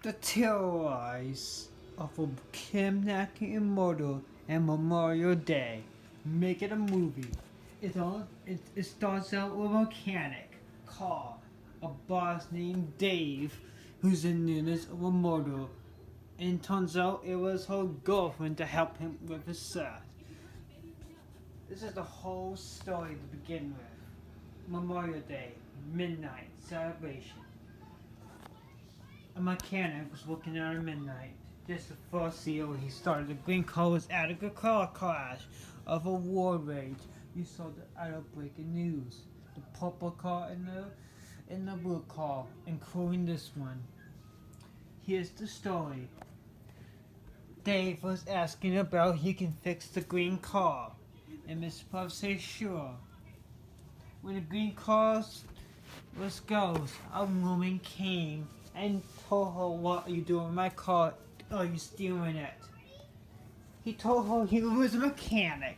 The terrorize of a kidnapping and murder and Memorial Day. Make it a movie. It starts out with a mechanic, Carl, a boss named Dave, who's in news of a murder, and turns out it was her girlfriend to help him with his search. This is the whole story to begin with. Memorial Day, midnight celebration. A mechanic was working out at midnight. Just before seal, he started. The green car was out of a car crash of a war rage. You saw the out-breaking news. The purple car and the blue car, including this one. Here's the story. Dave was asking about he can fix the green car, and Miss Puff says sure. When the green car goes, a woman came and told her, "What are you doing with my car? Are you stealing it?" He told her he was a mechanic.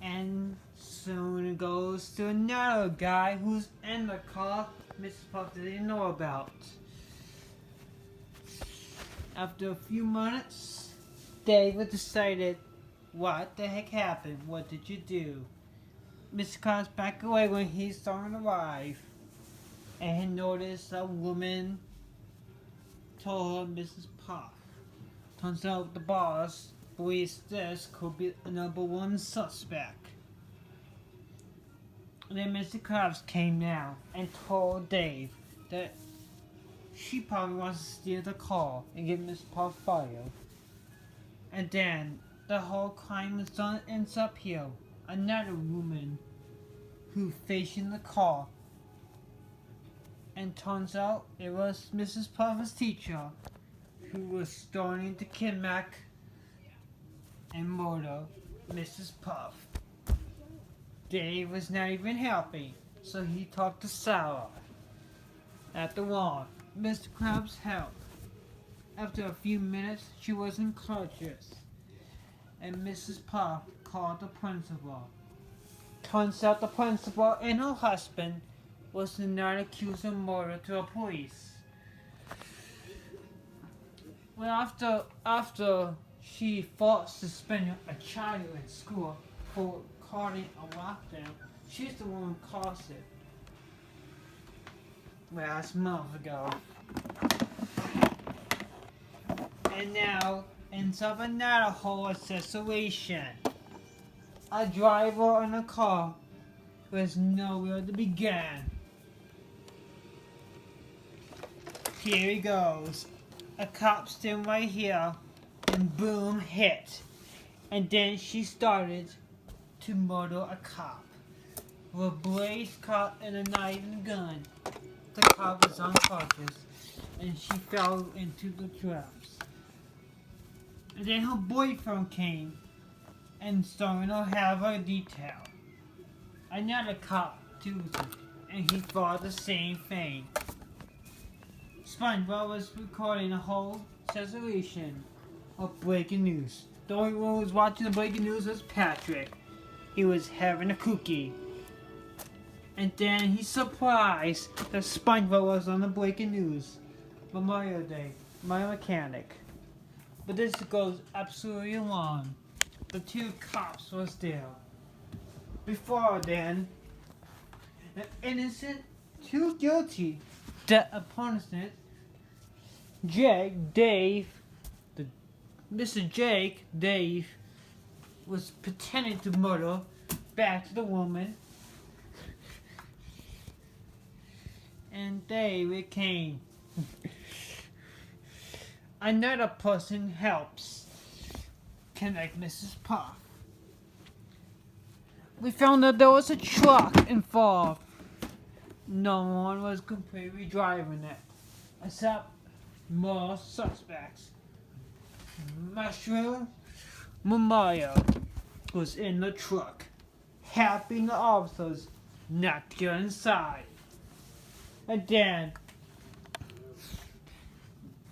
And soon it goes to another guy who's in the car Mrs. Puff didn't know about. After a few minutes, David decided, what the heck happened? What did you do? Mr. Puff back away when he saw him arrive. And he noticed a woman told her Mrs. Puff. Turns out the boss believes this could be the number one suspect. And then Mr. Krabs came down and told Dave that she probably wants to steal the car and get Mrs. Puff fired. And then the whole crime was done ends up here. Another woman who facing the car. And turns out it was Mrs. Puff's teacher who was starting to kidnap and murder Mrs. Puff. Dave was not even helping, so he talked to Sarah. At the wall, Mr. Krabs helped. After a few minutes, she was unconscious, and Mrs. Puff called the principal. Turns out the principal and her husband was not accused of murder to the police. Well, after she fought suspending a child in school for calling a lockdown, she's the one who caused it. Well, that's months ago. And now ends up another whole situation. A driver in a car who has nowhere to begin. Here he goes. A cop standing right here, and boom, hit. And then she started to murder a cop with a blaze cop and a knife and gun. The cop was unconscious, and she fell into the traps. And then her boyfriend came and started to have her detail. Another cop too, and he thought the same thing. SpongeBob was recording a whole situation of breaking news. The only one who was watching the breaking news was Patrick. He was having a cookie. And then he's surprised that SpongeBob was on the breaking news. Memorial Day, my mechanic. But this goes absolutely wrong. The two cops was there. Before then, an innocent, two guilty, the opponent, Mr. Jake, Dave, was pretending to murder back to the woman. And David came. Another person helps connect Mrs. Puff. We found that there was a truck involved. No one was completely driving it, except more suspects. Mushroom Memorial was in the truck, helping the officers not to get inside. And then,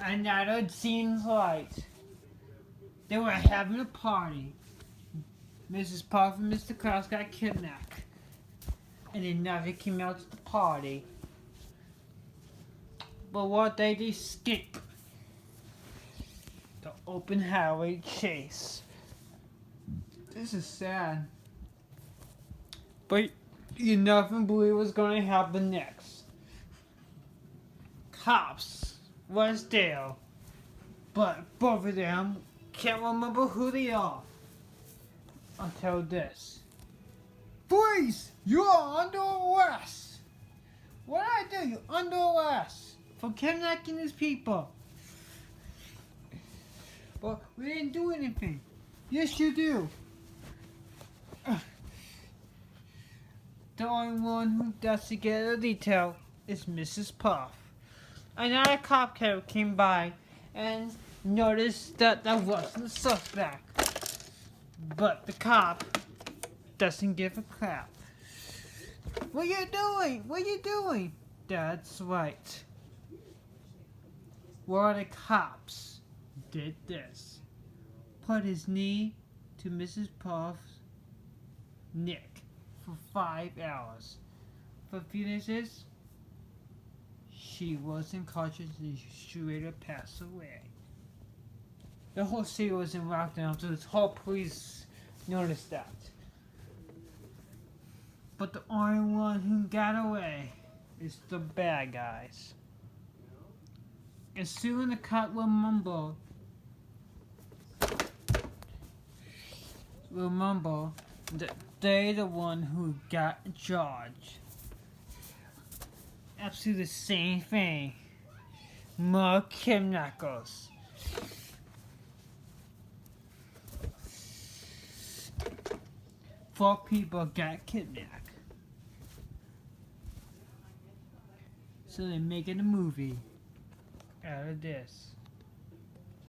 another seems right. They were having a party. Mrs. Puff and Mr. Krabs got kidnapped. And then nothing came out to the party. but what they escape the open highway chase. This is sad. But you never believe what's going to happen next. Cops was there, but both of them can't remember who they are until this. Freeze! You are under arrest! What did I do? You're under arrest for kidnapping these people. But we didn't do anything. Yes, you do. The only one who doesn't get a detail is Mrs. Puff. Another cop car came by and noticed that there wasn't a suspect. But the cop doesn't give a crap. What you doing? What you doing? That's right. One of the cops did this. Put his knee to Mrs. Puff's neck for 5 hours. For finishes, she wasn't conscious and she later passed away. The whole city was in lockdown, so this whole police noticed that. But the only one who got away is the bad guys. And soon the cop will mumble that they're the one who got charged. Absolutely the same thing. More kidnappers. Four people got kidnapped. So they're making a movie out of this.